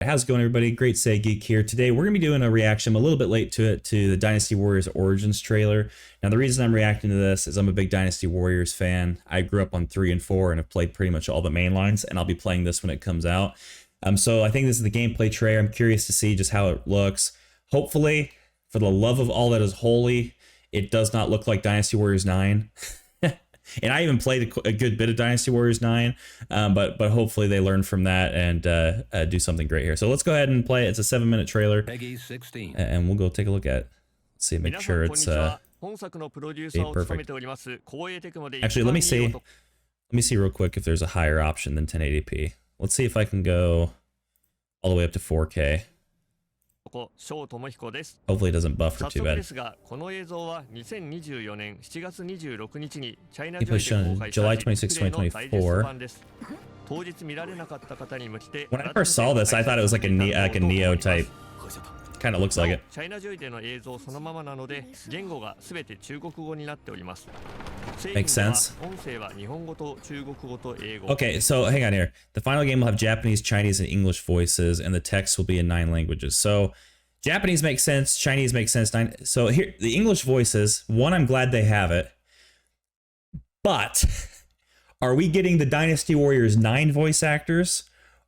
How's it going, everybody? Great Say Geek here. Today we're going to be doing a reaction. I'm a little bit late to it, to the Dynasty Warriors Origins trailer. Now the reason I'm reacting to this is I'm a big Dynasty Warriors fan. I grew up on 3 and 4 and have played pretty much all the main lines, and I'll be playing this when it comes out. So I think this is the gameplay trailer. I'm curious to see just how it looks. Hopefully, for the love of all that is holy, it does not look like Dynasty Warriors 9. And I even played a good bit of Dynasty Warriors 9, but hopefully they learn from that and do something great here. So let's go ahead and play it. It's a 7-minute trailer, and we'll go take a look at it. Let's see, make sure it's perfect. Actually, let me see real quick if there's a higher option than 1080p. Let's see if I can go all the way up to 4K. Hopefully it doesn't buffer too bad. It was shown July 26, 2024. When I first saw this, I thought it was like a Neo type. Kind of looks like it. Makes sense. Okay, so hang on here. The final game will have Japanese, Chinese, and English voices, and the text will be in 9 languages. So Japanese makes sense, Chinese makes sense. So here, the English voices, one, I'm glad they have it. But are we getting the Dynasty Warriors 9 voice actors?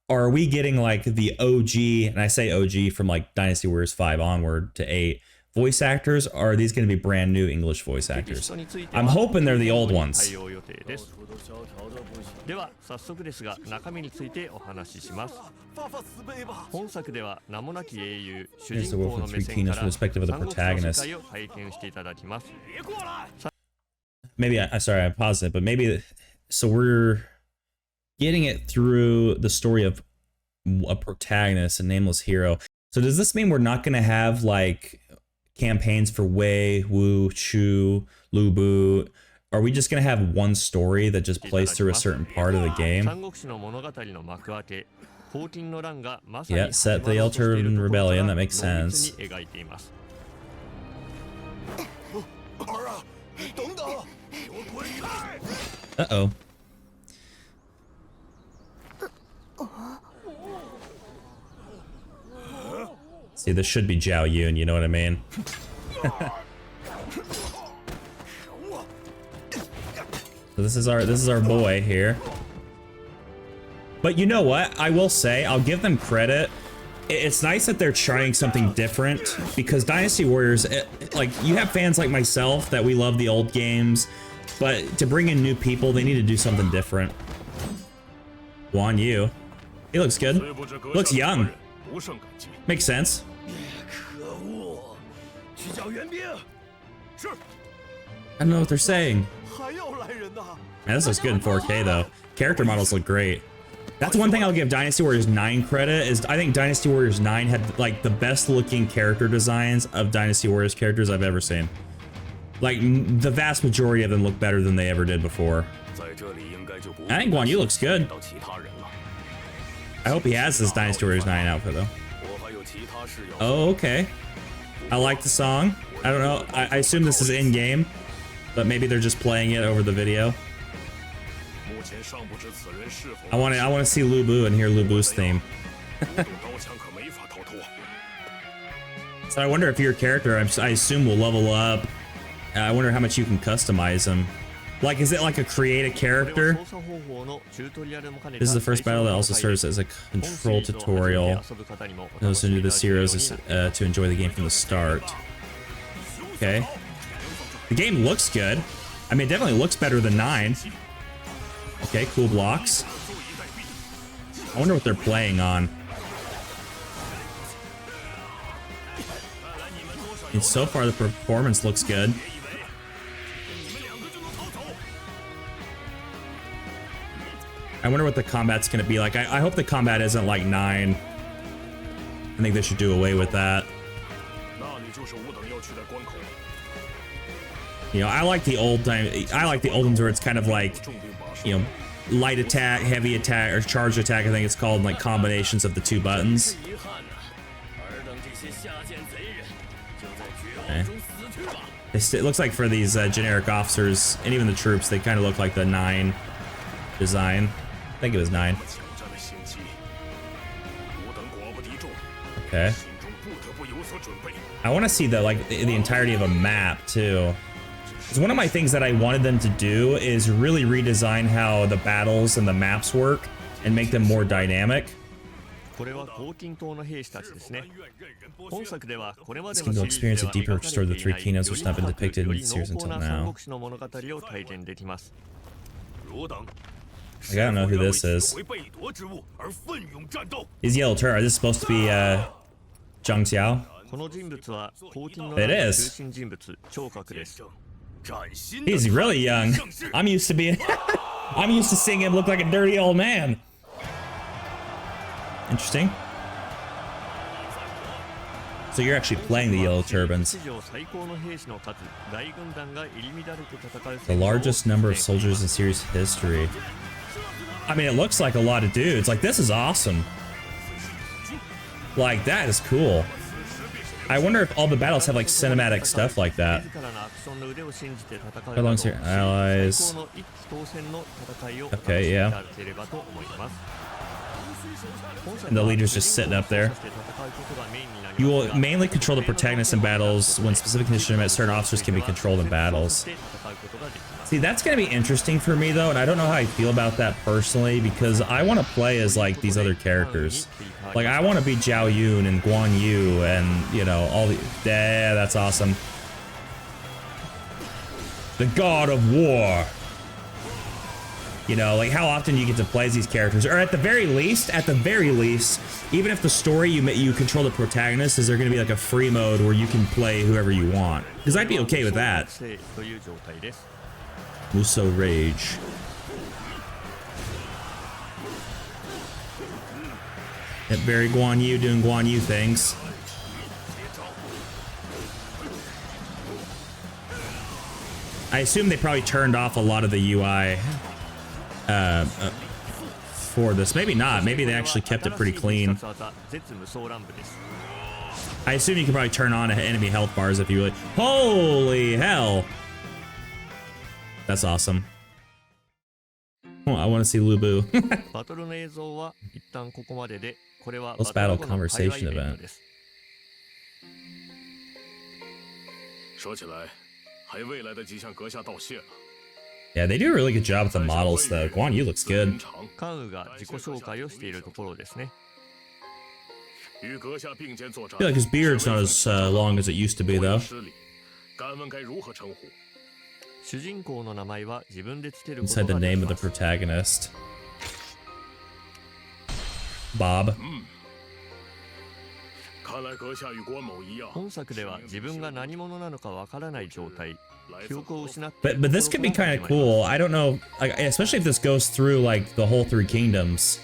Or are we getting like the OG, and I say OG from like Dynasty Warriors 5 onward to 8 voice actors? Or are these going to be brand new English voice actors? I'm hoping they're the old ones. Here's the Wolf with 3 keynotes from the perspective of the protagonist. Maybe, sorry, I paused it, but maybe, so we're getting it through the story of a protagonist, a nameless hero. So does this mean we're not going to have like campaigns for Wei, Wu, Chu, Lu Bu? Are we just going to have one story that just plays through a certain part of the game? Yeah, set the Elturban Rebellion, that makes sense. Uh-oh. See, this should be Zhao Yun, you know what I mean? So this is our boy here. But you know what? I will say, I'll give them credit. It's nice that they're trying something different, because Dynasty Warriors, like, you have fans like myself that we love the old games, but to bring in new people, they need to do something different. Guan Yu. He looks good. Looks young. Makes sense. I don't know what they're saying. Man, this looks good in 4K though. Character models look great. That's one thing I'll give Dynasty Warriors 9 credit, is I think Dynasty Warriors 9 had like the best looking character designs of Dynasty Warriors characters I've ever seen. Like, the vast majority of them look better than they ever did before. I think Guan Yu looks good. I hope he has this Dynasty Warriors 9 outfit though. Oh, okay. I like the song. I don't know. I assume this is in-game, but maybe they're just playing it over the video. I want to see Lu Bu and hear Lu Bu's theme. So I wonder if your character, I assume, will level up. I wonder how much you can customize them. Like, is it like a create a character? This is the first battle that also serves as a control tutorial. Also do this heroes to enjoy the game from the start. Okay. The game looks good. I mean, it definitely looks better than 9. Okay, cool blocks. I wonder what they're playing on. And so far, the performance looks good. I wonder what the combat's gonna be like. I hope the combat isn't like 9. I think they should do away with that. You know, I like the old ones where it's kind of like, you know, light attack, heavy attack, or charge attack, I think it's called, like combinations of the 2 buttons. Okay. It looks like for these generic officers, and even the troops, they kind of look like the 9 design. I think it was 9. Okay. I want to see the entirety of a map too. Because one of my things that I wanted them to do is really redesign how the battles and the maps work and make them more dynamic. This kingdom will experience a deeper story of the three kingdoms which have not been depicted in the series until now. I don't know who this is. These yellow turtles, are this supposed to be Zhang Xiao? It is. He's really young. I'm used to seeing him look like a dirty old man. Interesting. So you're actually playing the Yellow Turbans. The largest number of soldiers in series history. I mean, it looks like a lot of dudes. Like, this is awesome. Like, that is cool. I wonder if all the battles have like cinematic stuff like that. How long's here? Allies. Okay, yeah. And the leader's just sitting up there. You will mainly control the protagonist in battles. When specific conditions are met, certain officers can be controlled in battles. See, that's going to be interesting for me though, and I don't know how I feel about that personally, because I want to play as like these other characters. Like, I want to be Zhao Yun and Guan Yu and, you know, all the... Yeah, that's awesome. The God of War. You know, like, how often you get to play as these characters? Or at the very least, even if the story you control the protagonist, is there going to be like a free mode where you can play whoever you want? Because I'd be okay with that. Musou Rage. Yep, very Guan Yu doing Guan Yu things. I assume they probably turned off a lot of the UI for this. Maybe not. Maybe they actually kept it pretty clean. I assume you can probably turn on enemy health bars if you really... Holy hell! That's awesome. Oh, I want to see Lubu. Let's battle conversation event. Yeah, they do a really good job with the models though. Guan Yu looks good. I feel like his beard's not as long as it used to be though. Inside the name of the protagonist. Bob. But this could be kind of cool. I don't know, like, especially if this goes through like the whole Three Kingdoms.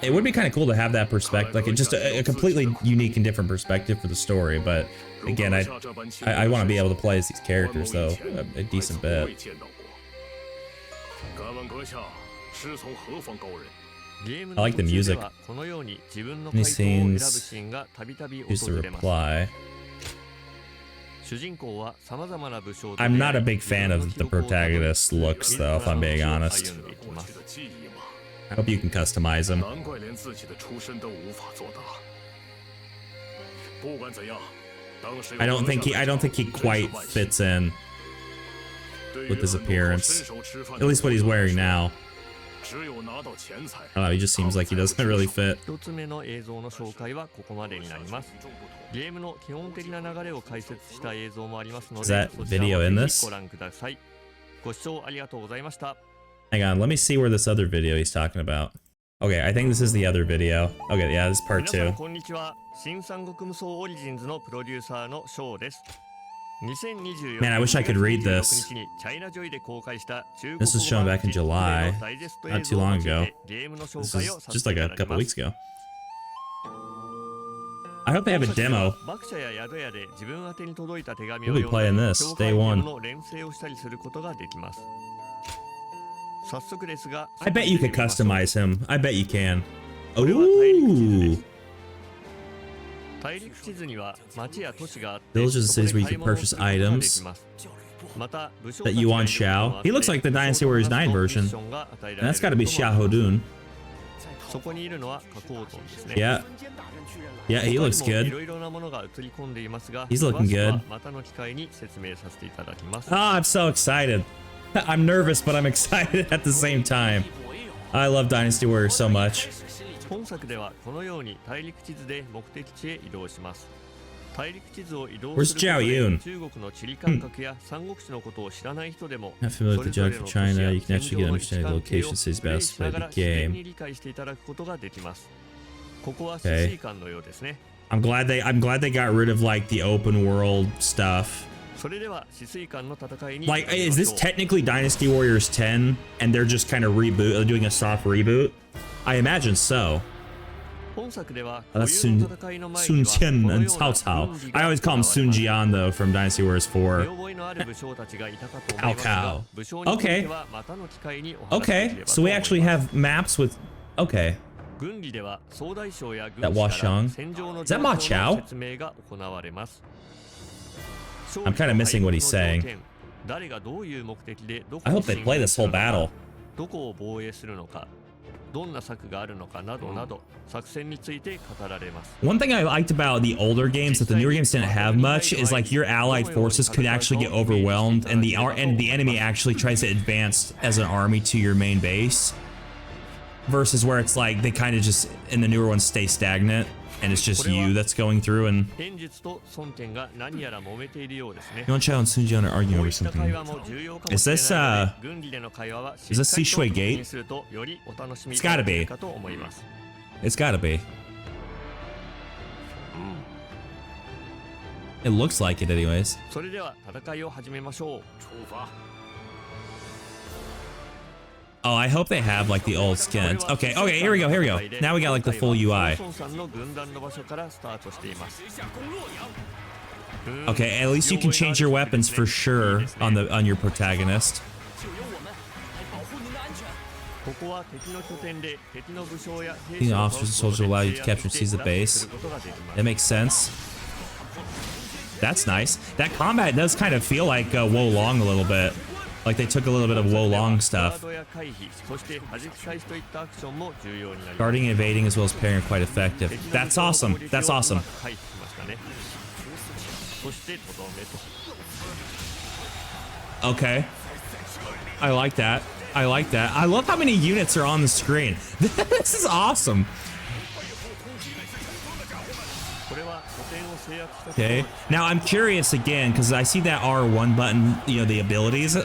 It would be kind of cool to have that perspective, like just a completely unique and different perspective for the story. But again, I want to be able to play as these characters though a decent bit. I like the music. Any scenes? Here's the reply. I'm not a big fan of the protagonist's looks though, if I'm being honest. I hope you can customize him. I don't think he quite fits in with his appearance. At least what he's wearing now. I don't know, he just seems like he doesn't really fit. Is that video in this? Hang on, let me see where this other video he's talking about. Okay, I think this is the other video. Okay, yeah, this is part 2. Man, I wish I could read this. This was shown back in July, not too long ago. This is just like a couple weeks ago. I hope they have a demo. We'll be playing this, day 1. I bet you could customize him. I bet you can. Ooh! Villages and cities where you can purchase items that you want Xiao. He looks like the Dynasty Warriors 9 version. And that's gotta be Xiao Hodun. Yeah. Yeah, he looks good. He's looking good. Oh, I'm so excited. I'm nervous, but I'm excited at the same time. I love Dynasty Warriors so much. Where's Zhao Yun? Not familiar with the geography of China, you can actually get an understanding of the location cities best play the game. Okay. I'm glad they got rid of like the open world stuff. Like, is this technically Dynasty Warriors 10 and they're just kind of doing a soft reboot? I imagine so. That's Sun Qian and Cao Cao. I always call him Sun Jian though from Dynasty Warriors 4. Cao Cao. Okay. Okay, so we actually have maps with... Okay. That Washang. Is that Ma Chao? I'm kind of missing what he's saying. I hope they play this whole battle. One thing I liked about the older games that the newer games didn't have much is like your allied forces could actually get overwhelmed and the enemy actually tries to advance as an army to your main base. Versus where it's like they kind of just in the newer ones stay stagnant and it's just you that's going through and Yuan Chao and Sun Jian are arguing over something. Is this Sishui Gate? It's gotta be. It's gotta be. It looks like it anyways. Oh, I hope they have like the old skins. Okay, okay, here we go, here we go. Now we got like the full UI. Okay, at least you can change your weapons for sure on your protagonist. The officers and soldiers allow you to capture and seize the base. That makes sense. That's nice. That combat does kind of feel like Wo Long a little bit. Like they took a little bit of Wo Long stuff. Guarding and evading as well as parrying are quite effective. That's awesome. That's awesome. Okay. I like that. I like that. I love how many units are on the screen. This is awesome. Okay. Now I'm curious again because I see that R1 button, you know, the abilities.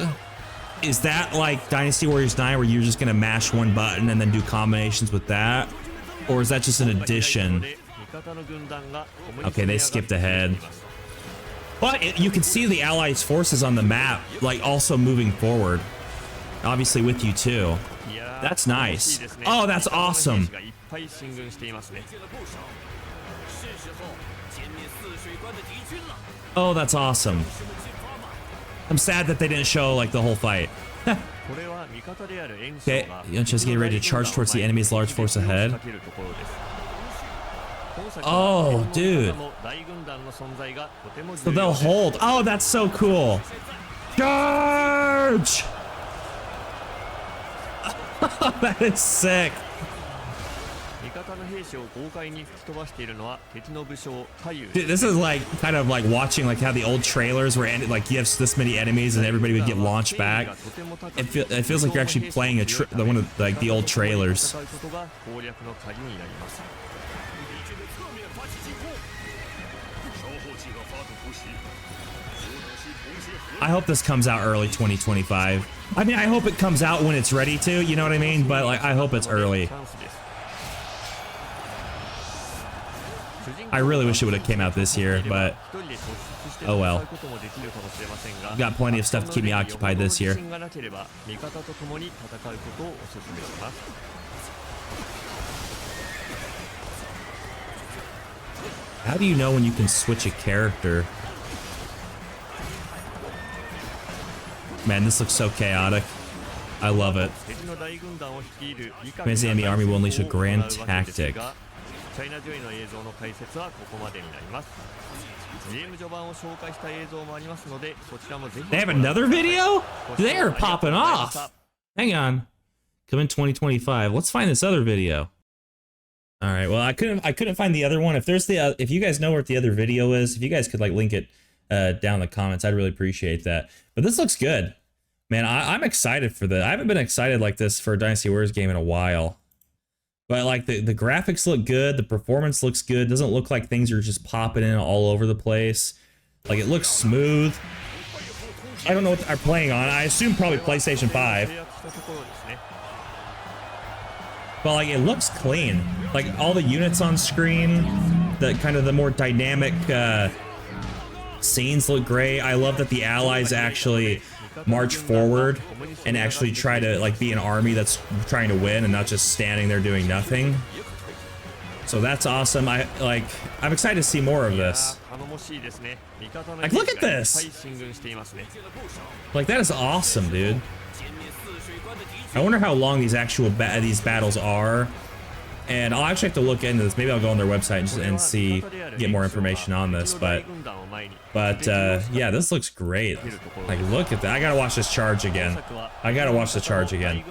Is that like Dynasty Warriors 9 where you're just gonna mash one button and then do combinations with that? Or is that just an addition? Okay, they skipped ahead. But you can see the Allies' forces on the map, like also moving forward. Obviously with you too. That's nice. Oh, that's awesome. Oh, that's awesome. I'm sad that they didn't show like the whole fight. Okay, Yuan Chao's getting ready to charge towards the enemy's large force ahead. Oh, dude. So they'll hold. Oh, that's so cool. Charge! That is sick. Dude, this is like kind of like watching like how the old trailers were ended, like you have this many enemies and everybody would get launched back. It feels like you're actually playing one of like the old trailers. I hope this comes out early 2025. I mean, I hope it comes out when it's ready to, you know what I mean? But like, I hope it's early. I really wish it would have came out this year, but oh well. I've got plenty of stuff to keep me occupied this year. How do you know when you can switch a character? Man, this looks so chaotic. I love it. Command's the enemy army will unleash a grand tactic. ChinaJoy の映像の解説はここまでになります。ゲーム序盤を紹介した映像もありますので、そちらもぜひ。They have another video? They are popping off. Hang on. Come in 2025. Let's find this other video. All right. Well, I couldn't find the other one. If there's the if you guys know what the other video is, if you guys could like link it down in the comments, I'd really appreciate that. But this looks good, man. I'm excited for this. I haven't been excited like this for a Dynasty Warriors game in a while. But like the graphics look good, the performance looks good. Doesn't look like things are just popping in all over the place. Like it looks smooth. I don't know what they're playing on. I assume probably PlayStation 5. But like it looks clean. Like all the units on screen, the kind of the more dynamic scenes look great. I love that the allies actually march forward and actually try to like be an army that's trying to win and not just standing there doing nothing. So that's awesome. I'm excited to see more of this. Like look at this. Like that is awesome, dude. I wonder how long these actual these battles are, and I'll actually have to look into this. Maybe I'll go on their website and see, get more information on this. But yeah, this looks great. Like look at that. I gotta watch this charge again. I gotta watch the charge again.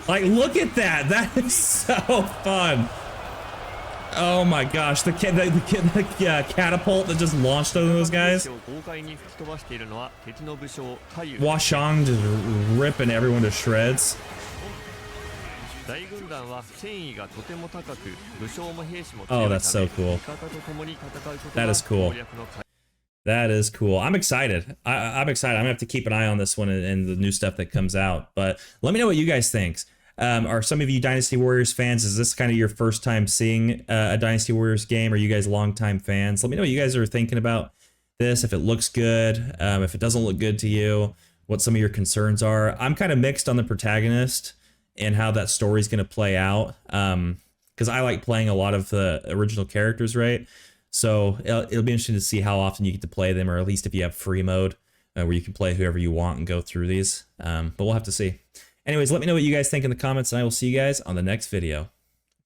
Like look at that. That is so fun. Oh my gosh, the catapult that just launched over those guys. Washang just ripping everyone to shreds. Oh, that's so cool. That is cool. That is cool. I'm excited. I'm excited. I'm gonna have to keep an eye on this one and the new stuff that comes out. But let me know what you guys think. Are some of you Dynasty Warriors fans? Is this kind of your first time seeing a Dynasty Warriors game? Are you guys longtime fans? Let me know what you guys are thinking about this. If it looks good, if it doesn't look good to you, what some of your concerns are. I'm kind of mixed on the protagonist and how that story's going to play out. Because I like playing a lot of the original characters, right? So it'll be interesting to see how often you get to play them, or at least if you have free mode where you can play whoever you want and go through these. But we'll have to see. Anyways, let me know what you guys think in the comments, and I will see you guys on the next video.